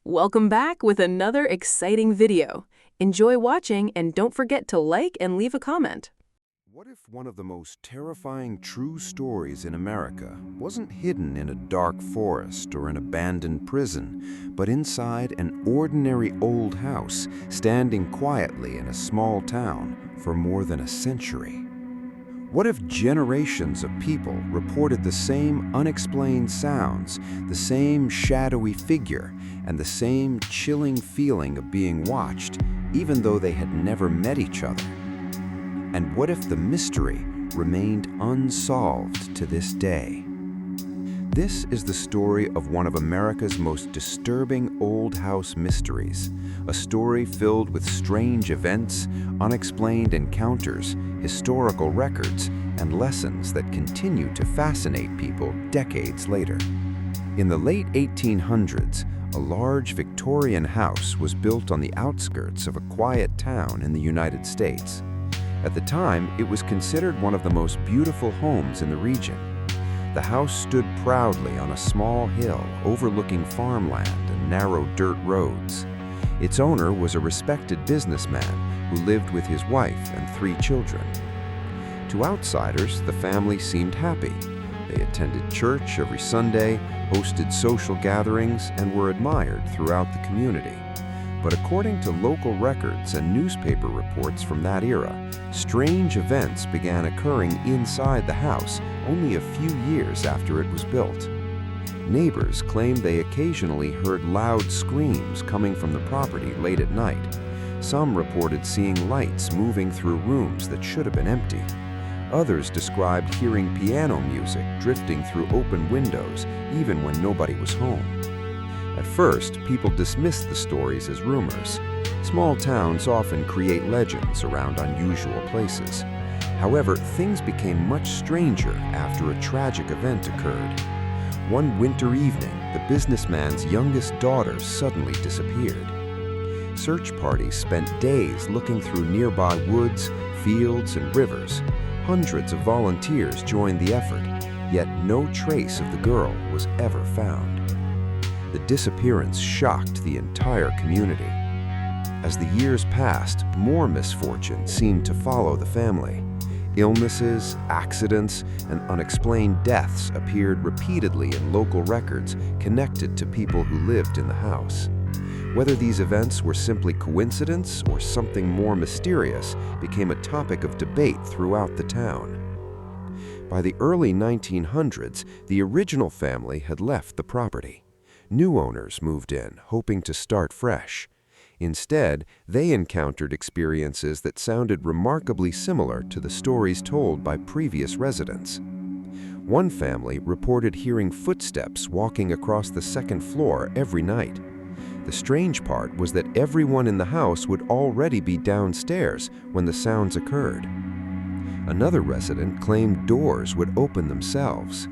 Welcome back with another exciting video. Enjoy watching and don't forget to like and leave a comment. What if one of the most terrifying true stories in America wasn't hidden in a dark forest or an abandoned prison, but inside an ordinary old house standing quietly in a small town for more than a century? What if generations of people reported the same unexplained sounds, the same shadowy figure, and the same chilling feeling of being watched, even though they had never met each other? And what if the mystery remained unsolved to this day? This is the story of one of America's most disturbing old house mysteries, a story filled with strange events, unexplained encounters, historical records, and lessons that continue to fascinate people decades later. In the late 1800s, a large Victorian house was built on the outskirts of a quiet town in the United States. At the time, it was considered one of the most beautiful homes in the region. The house stood proudly on a small hill overlooking farmland and narrow dirt roads. Its owner was a respected businessman who lived with his wife and 3 children. To outsiders, the family seemed happy. They attended church every Sunday, hosted social gatherings, and were admired throughout the community. But according to local records and newspaper reports from that era, strange events began occurring inside the house only a few years after it was built. Neighbors claimed they occasionally heard loud screams coming from the property late at night. Some reported seeing lights moving through rooms that should have been empty. Others described hearing piano music drifting through open windows even when nobody was home. At first, people dismissed the stories as rumors. Small towns often create legends around unusual places. However, things became much stranger after a tragic event occurred. One winter evening, the businessman's youngest daughter suddenly disappeared. Search parties spent days looking through nearby woods, fields, and rivers. Hundreds of volunteers joined the effort, yet no trace of the girl was ever found. The disappearance shocked the entire community. As the years passed, more misfortune seemed to follow the family. Illnesses, accidents, and unexplained deaths appeared repeatedly in local records connected to people who lived in the house. Whether these events were simply coincidence or something more mysterious became a topic of debate throughout the town. By the early 1900s, the original family had left the property. New owners moved in, hoping to start fresh. Instead, they encountered experiences that sounded remarkably similar to the stories told by previous residents. One family reported hearing footsteps walking across the second floor every night. The strange part was that everyone in the house would already be downstairs when the sounds occurred. Another resident claimed doors would open themselves.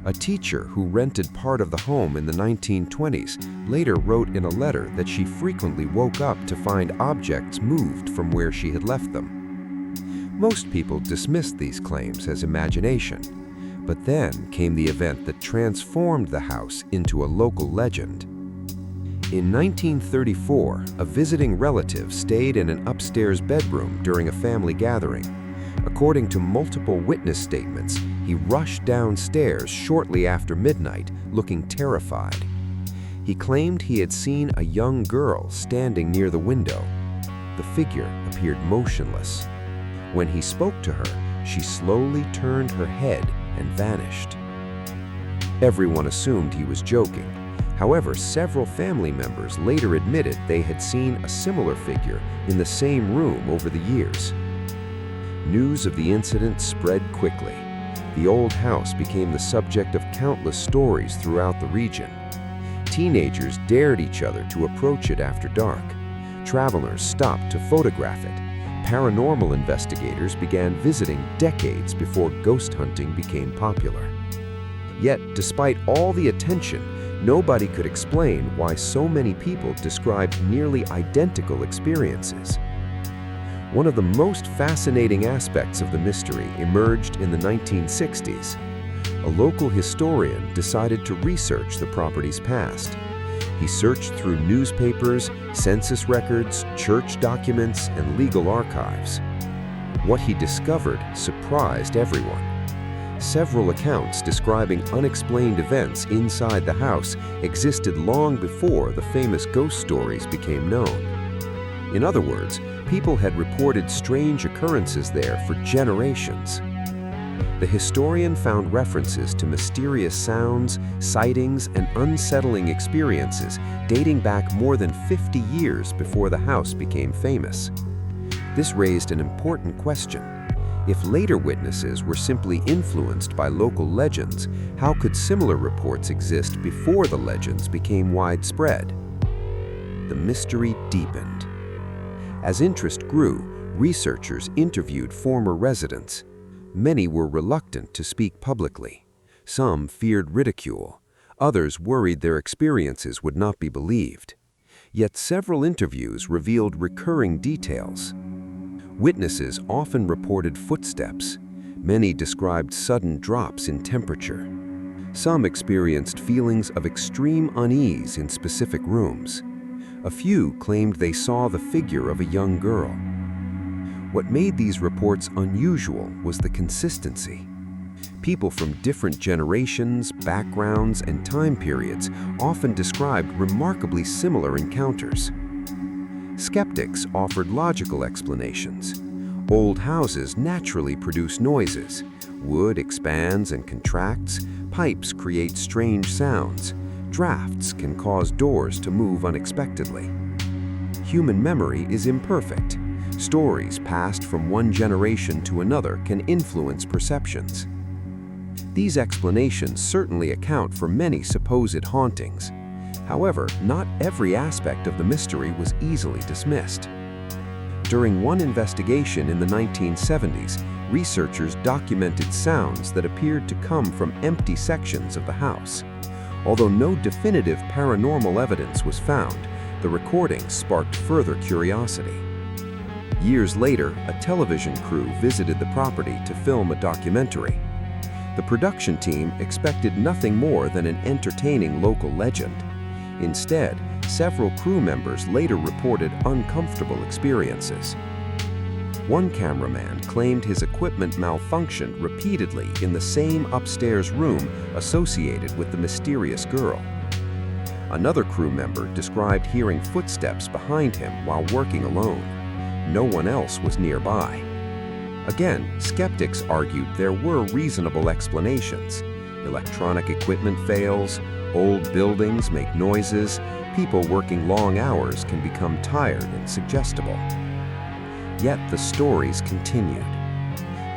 A teacher who rented part of the home in the 1920s later wrote in a letter that she frequently woke up to find objects moved from where she had left them. Most people dismissed these claims as imagination, but then came the event that transformed the house into a local legend. In 1934, a visiting relative stayed in an upstairs bedroom during a family gathering. According to multiple witness statements, he rushed downstairs shortly after midnight, looking terrified. He claimed he had seen a young girl standing near the window. The figure appeared motionless. When he spoke to her, she slowly turned her head and vanished. Everyone assumed he was joking. However, several family members later admitted they had seen a similar figure in the same room over the years. News of the incident spread quickly. The old house became the subject of countless stories throughout the region. Teenagers dared each other to approach it after dark. Travelers stopped to photograph it. Paranormal investigators began visiting decades before ghost hunting became popular. Yet, despite all the attention, nobody could explain why so many people described nearly identical experiences. One of the most fascinating aspects of the mystery emerged in the 1960s. A local historian decided to research the property's past. He searched through newspapers, census records, church documents, and legal archives. What he discovered surprised everyone. Several accounts describing unexplained events inside the house existed long before the famous ghost stories became known. In other words, people had reported strange occurrences there for generations. The historian found references to mysterious sounds, sightings, and unsettling experiences dating back more than 50 years before the house became famous. This raised an important question. If later witnesses were simply influenced by local legends, how could similar reports exist before the legends became widespread? The mystery deepened. As interest grew, researchers interviewed former residents. Many were reluctant to speak publicly. Some feared ridicule. Others worried their experiences would not be believed. Yet several interviews revealed recurring details. Witnesses often reported footsteps. Many described sudden drops in temperature. Some experienced feelings of extreme unease in specific rooms. A few claimed they saw the figure of a young girl. What made these reports unusual was the consistency. People from different generations, backgrounds, and time periods often described remarkably similar encounters. Skeptics offered logical explanations. Old houses naturally produce noises. Wood expands and contracts. Pipes create strange sounds. Drafts can cause doors to move unexpectedly. Human memory is imperfect. Stories passed from one generation to another can influence perceptions. These explanations certainly account for many supposed hauntings. However, not every aspect of the mystery was easily dismissed. During one investigation in the 1970s, researchers documented sounds that appeared to come from empty sections of the house. Although no definitive paranormal evidence was found, the recordings sparked further curiosity. Years later, a television crew visited the property to film a documentary. The production team expected nothing more than an entertaining local legend. Instead, several crew members later reported uncomfortable experiences. One cameraman claimed his equipment malfunctioned repeatedly in the same upstairs room associated with the mysterious girl. Another crew member described hearing footsteps behind him while working alone. No one else was nearby. Again, skeptics argued there were reasonable explanations. Electronic equipment fails, old buildings make noises, people working long hours can become tired and suggestible. Yet the stories continued.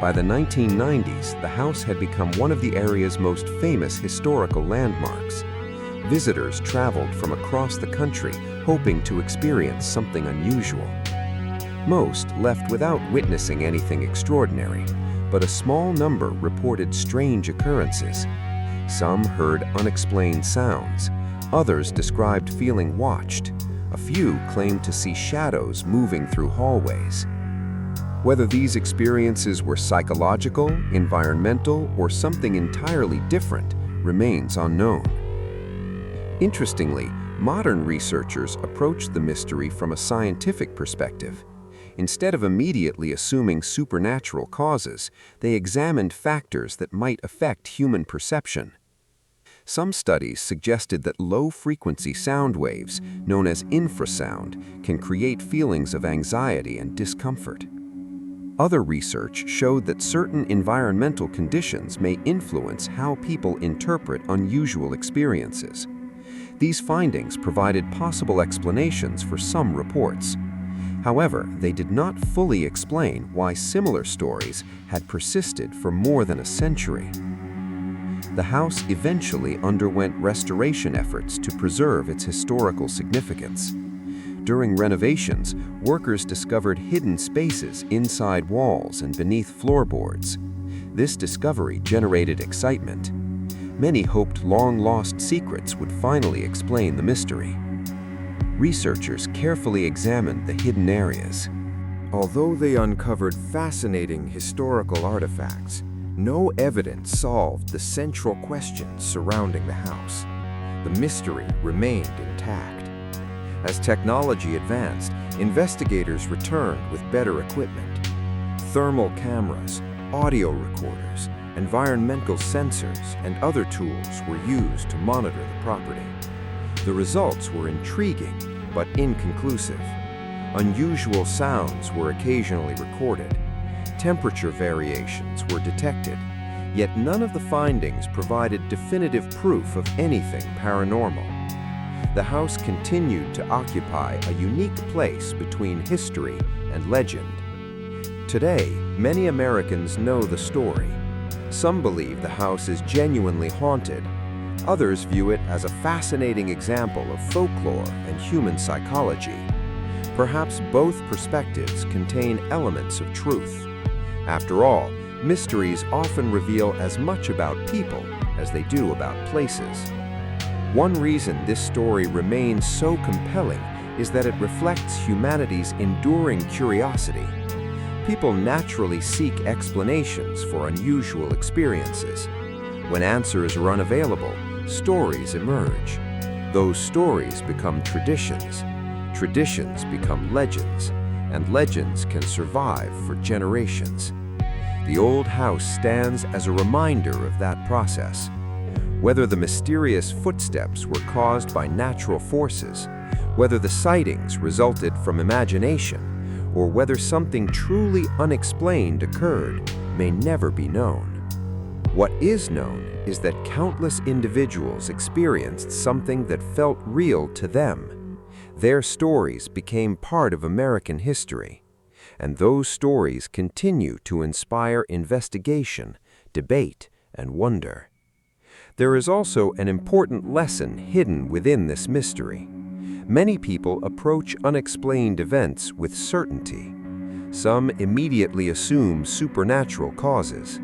By the 1990s, the house had become one of the area's most famous historical landmarks. Visitors traveled from across the country hoping to experience something unusual. Most left without witnessing anything extraordinary, but a small number reported strange occurrences. Some heard unexplained sounds. Others described feeling watched. A few claimed to see shadows moving through hallways. Whether these experiences were psychological, environmental, or something entirely different remains unknown. Interestingly, modern researchers approached the mystery from a scientific perspective. Instead of immediately assuming supernatural causes, they examined factors that might affect human perception. Some studies suggested that low-frequency sound waves, known as infrasound, can create feelings of anxiety and discomfort. Other research showed that certain environmental conditions may influence how people interpret unusual experiences. These findings provided possible explanations for some reports. However, they did not fully explain why similar stories had persisted for more than a century. The house eventually underwent restoration efforts to preserve its historical significance. During renovations, workers discovered hidden spaces inside walls and beneath floorboards. This discovery generated excitement. Many hoped long-lost secrets would finally explain the mystery. Researchers carefully examined the hidden areas. Although they uncovered fascinating historical artifacts, no evidence solved the central questions surrounding the house. the mystery remained intact. As technology advanced, investigators returned with better equipment. Thermal cameras, audio recorders, environmental sensors, and other tools were used to monitor the property. The results were intriguing, but inconclusive. Unusual sounds were occasionally recorded. Temperature variations were detected, yet none of the findings provided definitive proof of anything paranormal. The house continued to occupy a unique place between history and legend. Today, many Americans know the story. Some believe the house is genuinely haunted. Others view it as a fascinating example of folklore and human psychology. Perhaps both perspectives contain elements of truth. After all, mysteries often reveal as much about people as they do about places. One reason this story remains so compelling is that it reflects humanity's enduring curiosity. People naturally seek explanations for unusual experiences. When answers are unavailable, stories emerge. Those stories become traditions. Traditions become legends, and legends can survive for generations. The old house stands as a reminder of that process. Whether the mysterious footsteps were caused by natural forces, whether the sightings resulted from imagination, or whether something truly unexplained occurred, may never be known. What is known is that countless individuals experienced something that felt real to them. Their stories became part of American history, and those stories continue to inspire investigation, debate, and wonder. There is also an important lesson hidden within this mystery. Many people approach unexplained events with certainty. Some immediately assume supernatural causes.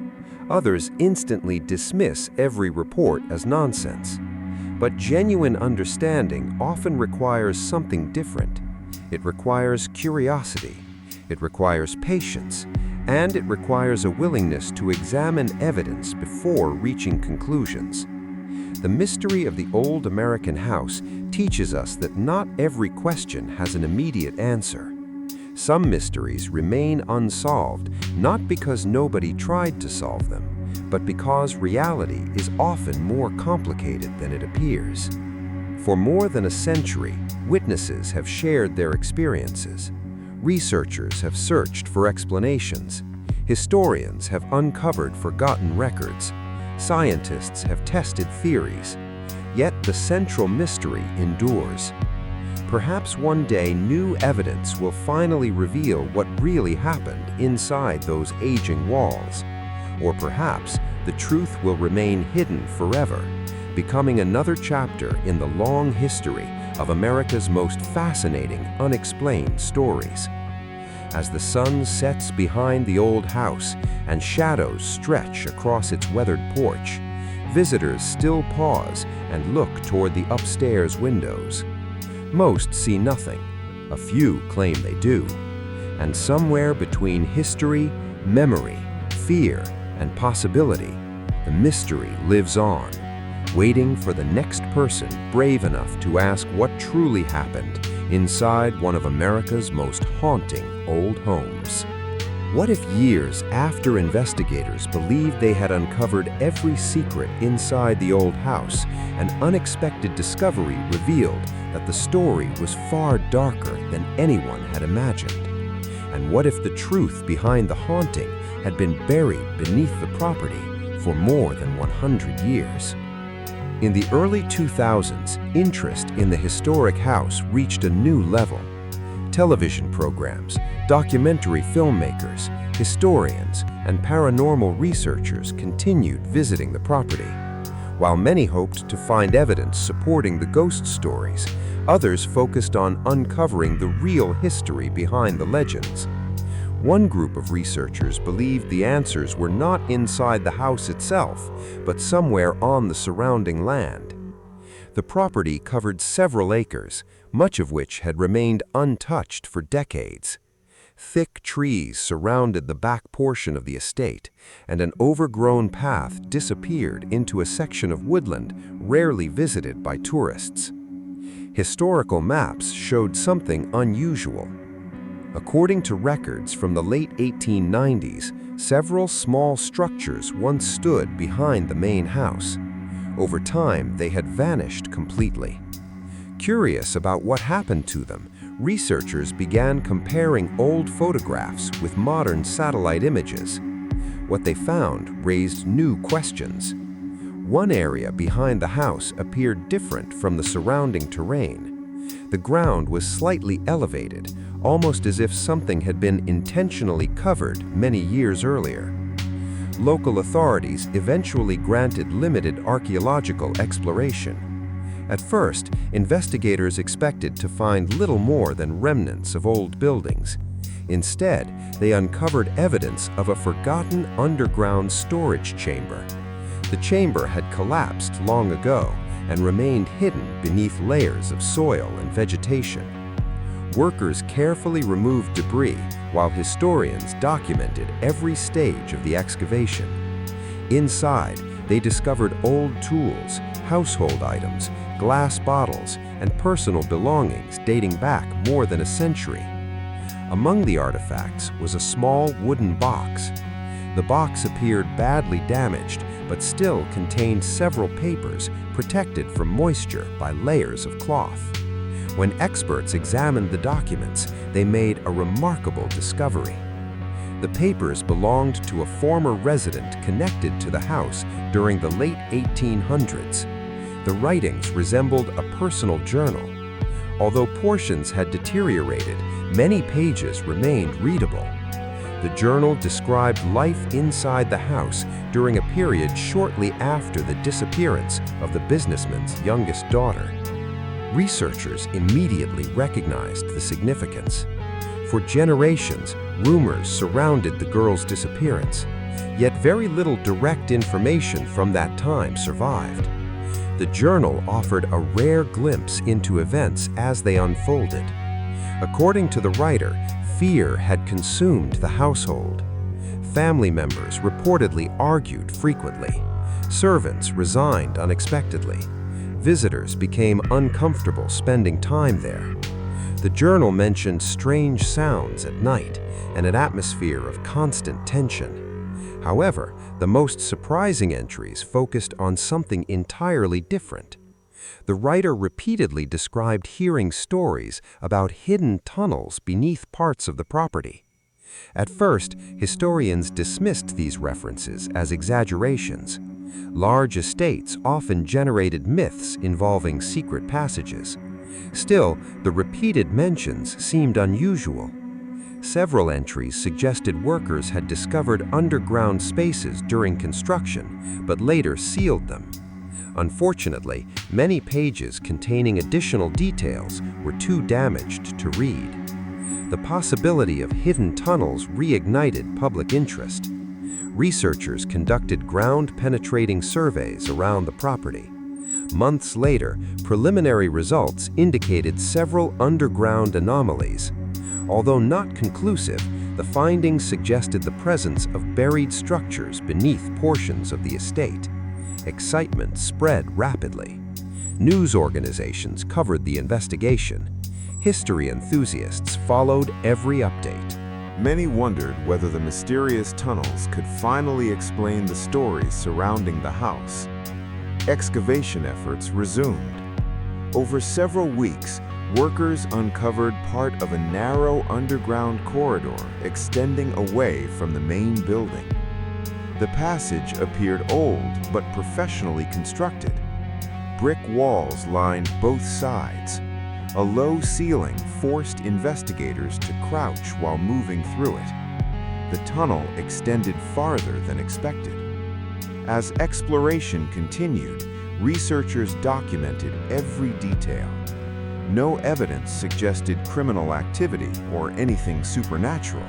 Others instantly dismiss every report as nonsense. But genuine understanding often requires something different. It requires curiosity, it requires patience, and it requires a willingness to examine evidence before reaching conclusions. The mystery of the old American house teaches us that not every question has an immediate answer. Some mysteries remain unsolved, not because nobody tried to solve them, but because reality is often more complicated than it appears. For more than a century, witnesses have shared their experiences. Researchers have searched for explanations. Historians have uncovered forgotten records. Scientists have tested theories. Yet the central mystery endures. Perhaps one day new evidence will finally reveal what really happened inside those aging walls. Or perhaps the truth will remain hidden forever, becoming another chapter in the long history of America's most fascinating unexplained stories. As the sun sets behind the old house and shadows stretch across its weathered porch, visitors still pause and look toward the upstairs windows. Most see nothing. A few claim they do. And somewhere between history, memory, fear, and possibility, the mystery lives on, waiting for the next person brave enough to ask what truly happened inside one of America's most haunting old homes. What if years after investigators believed they had uncovered every secret inside the old house, an unexpected discovery revealed that the story was far darker than anyone had imagined? And what if the truth behind the haunting had been buried beneath the property for more than 100 years? In the early 2000s, interest in the historic house reached a new level. Television programs, documentary filmmakers, historians, and paranormal researchers continued visiting the property. While many hoped to find evidence supporting the ghost stories, others focused on uncovering the real history behind the legends. One group of researchers believed the answers were not inside the house itself, but somewhere on the surrounding land. The property covered several acres, much of which had remained untouched for decades. Thick trees surrounded the back portion of the estate, and an overgrown path disappeared into a section of woodland rarely visited by tourists. Historical maps showed something unusual. According to records from the late 1890s, several small structures once stood behind the main house. Over time, they had vanished completely. Curious about what happened to them, researchers began comparing old photographs with modern satellite images. What they found raised new questions. One area behind the house appeared different from the surrounding terrain. The ground was slightly elevated, almost as if something had been intentionally covered many years earlier. Local authorities eventually granted limited archaeological exploration. At first, investigators expected to find little more than remnants of old buildings. Instead, they uncovered evidence of a forgotten underground storage chamber. The chamber had collapsed long ago and remained hidden beneath layers of soil and vegetation. Workers carefully removed debris while historians documented every stage of the excavation. Inside, they discovered old tools, household items, glass bottles, and personal belongings dating back more than a century. Among the artifacts was a small wooden box. The box appeared badly damaged, but still contained several papers protected from moisture by layers of cloth. When experts examined the documents, they made a remarkable discovery. The papers belonged to a former resident connected to the house during the late 1800s. The writings resembled a personal journal. Although portions had deteriorated, many pages remained readable. The journal described life inside the house during a period shortly after the disappearance of the businessman's youngest daughter. Researchers immediately recognized the significance. For generations, rumors surrounded the girl's disappearance, yet very little direct information from that time survived. The journal offered a rare glimpse into events as they unfolded. According to the writer, fear had consumed the household. Family members reportedly argued frequently. Servants resigned unexpectedly. Visitors became uncomfortable spending time there. The journal mentioned strange sounds at night and an atmosphere of constant tension. However, the most surprising entries focused on something entirely different. The writer repeatedly described hearing stories about hidden tunnels beneath parts of the property. At first, historians dismissed these references as exaggerations. Large estates often generated myths involving secret passages. Still, the repeated mentions seemed unusual. Several entries suggested workers had discovered underground spaces during construction, but later sealed them. Unfortunately, many pages containing additional details were too damaged to read. The possibility of hidden tunnels reignited public interest. Researchers conducted ground-penetrating surveys around the property. Months later, preliminary results indicated several underground anomalies. Although not conclusive, the findings suggested the presence of buried structures beneath portions of the estate. Excitement spread rapidly. News organizations covered the investigation. History enthusiasts followed every update. Many wondered whether the mysterious tunnels could finally explain the stories surrounding the house. Excavation efforts resumed. Over several weeks, workers uncovered part of a narrow underground corridor extending away from the main building. The passage appeared old but professionally constructed. Brick walls lined both sides. A low ceiling forced investigators to crouch while moving through it. The tunnel extended farther than expected. As exploration continued, researchers documented every detail. No evidence suggested criminal activity or anything supernatural.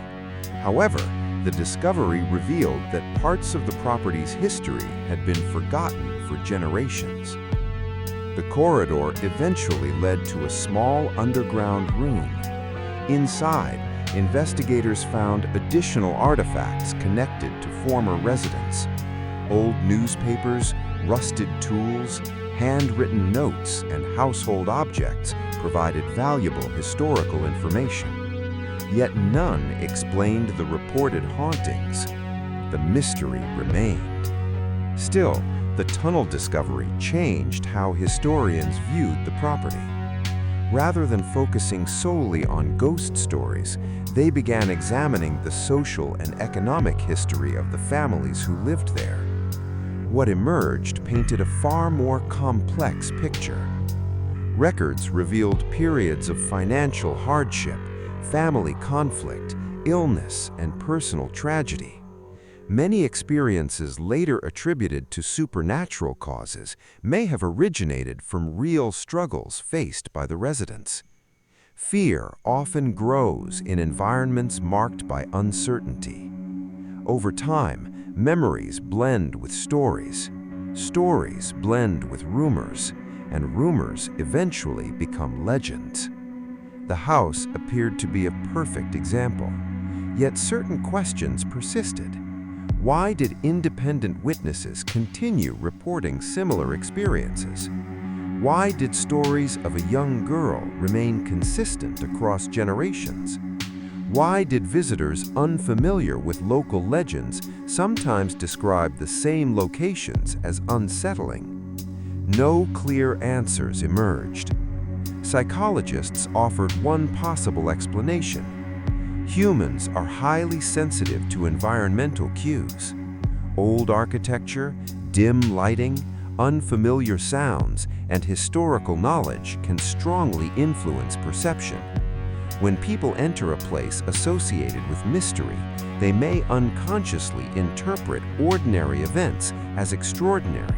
However, the discovery revealed that parts of the property's history had been forgotten for generations. The corridor eventually led to a small underground room. Inside, investigators found additional artifacts connected to former residents. Old newspapers, rusted tools, handwritten notes, and household objects provided valuable historical information. Yet none explained the reported hauntings. The mystery remained. Still, the tunnel discovery changed how historians viewed the property. Rather than focusing solely on ghost stories, they began examining the social and economic history of the families who lived there. What emerged painted a far more complex picture. Records revealed periods of financial hardship, family conflict, illness, and personal tragedy. Many experiences later attributed to supernatural causes may have originated from real struggles faced by the residents. Fear often grows in environments marked by uncertainty. Over time, memories blend with stories, stories blend with rumors, and rumors eventually become legends. The house appeared to be a perfect example, yet certain questions persisted. Why did independent witnesses continue reporting similar experiences? Why did stories of a young girl remain consistent across generations? Why did visitors unfamiliar with local legends sometimes describe the same locations as unsettling? No clear answers emerged. Psychologists offered one possible explanation. Humans are highly sensitive to environmental cues. Old architecture, dim lighting, unfamiliar sounds, and historical knowledge can strongly influence perception. When people enter a place associated with mystery, they may unconsciously interpret ordinary events as extraordinary.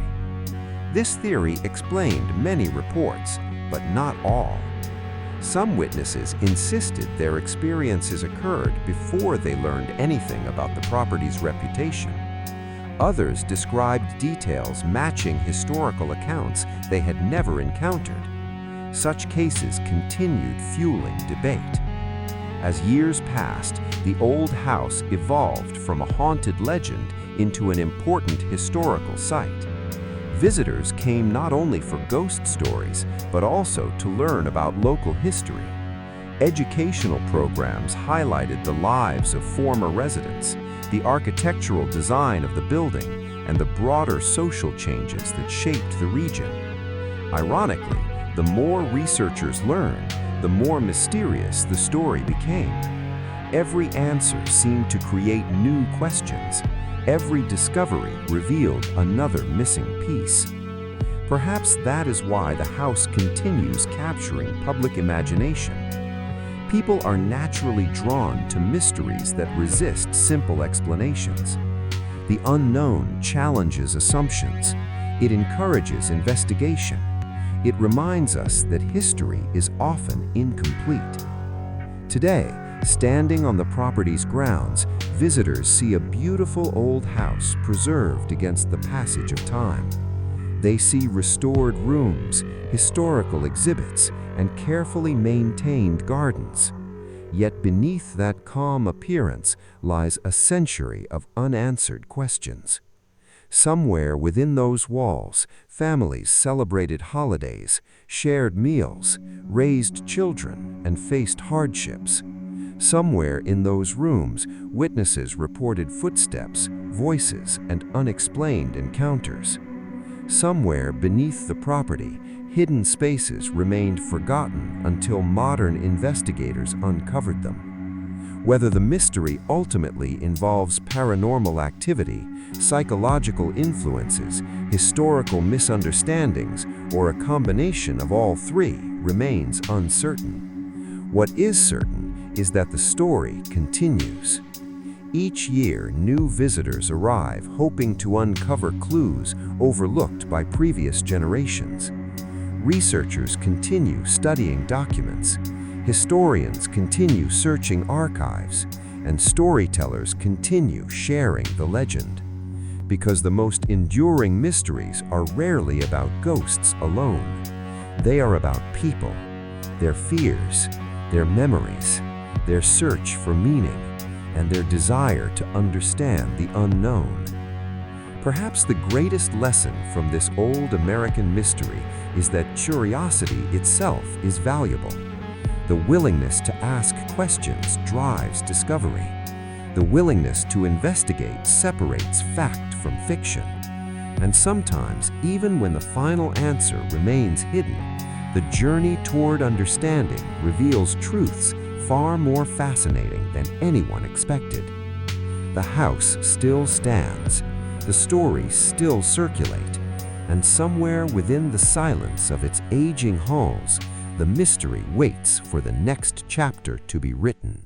This theory explained many reports, but not all. Some witnesses insisted their experiences occurred before they learned anything about the property's reputation. Others described details matching historical accounts they had never encountered. Such cases continued fueling debate. As years passed, the old house evolved from a haunted legend into an important historical site. Visitors came not only for ghost stories, but also to learn about local history. Educational programs highlighted the lives of former residents, the architectural design of the building, and the broader social changes that shaped the region. Ironically, the more researchers learned, the more mysterious the story became. Every answer seemed to create new questions. Every discovery revealed another missing piece. Perhaps that is why the house continues capturing public imagination. People are naturally drawn to mysteries that resist simple explanations. The unknown challenges assumptions. It encourages investigation. It reminds us that history is often incomplete. Today, standing on the property's grounds, visitors see a beautiful old house preserved against the passage of time. They see restored rooms, historical exhibits, and carefully maintained gardens. Yet beneath that calm appearance lies a century of unanswered questions. Somewhere within those walls, families celebrated holidays, shared meals, raised children, and faced hardships. Somewhere in those rooms, witnesses reported footsteps, voices, and unexplained encounters. Somewhere beneath the property, hidden spaces remained forgotten until modern investigators uncovered them. Whether the mystery ultimately involves paranormal activity, psychological influences, historical misunderstandings, or a combination of all three remains uncertain. What is certain is that the story continues. Each year, new visitors arrive hoping to uncover clues overlooked by previous generations. Researchers continue studying documents, historians continue searching archives, and storytellers continue sharing the legend. Because the most enduring mysteries are rarely about ghosts alone. They are about people, their fears, their memories, their search for meaning, and their desire to understand the unknown. Perhaps the greatest lesson from this old American mystery is that curiosity itself is valuable. The willingness to ask questions drives discovery. The willingness to investigate separates fact from fiction. And sometimes, even when the final answer remains hidden, the journey toward understanding reveals truths far more fascinating than anyone expected. The house still stands, the stories still circulate, and somewhere within the silence of its aging halls, the mystery waits for the next chapter to be written.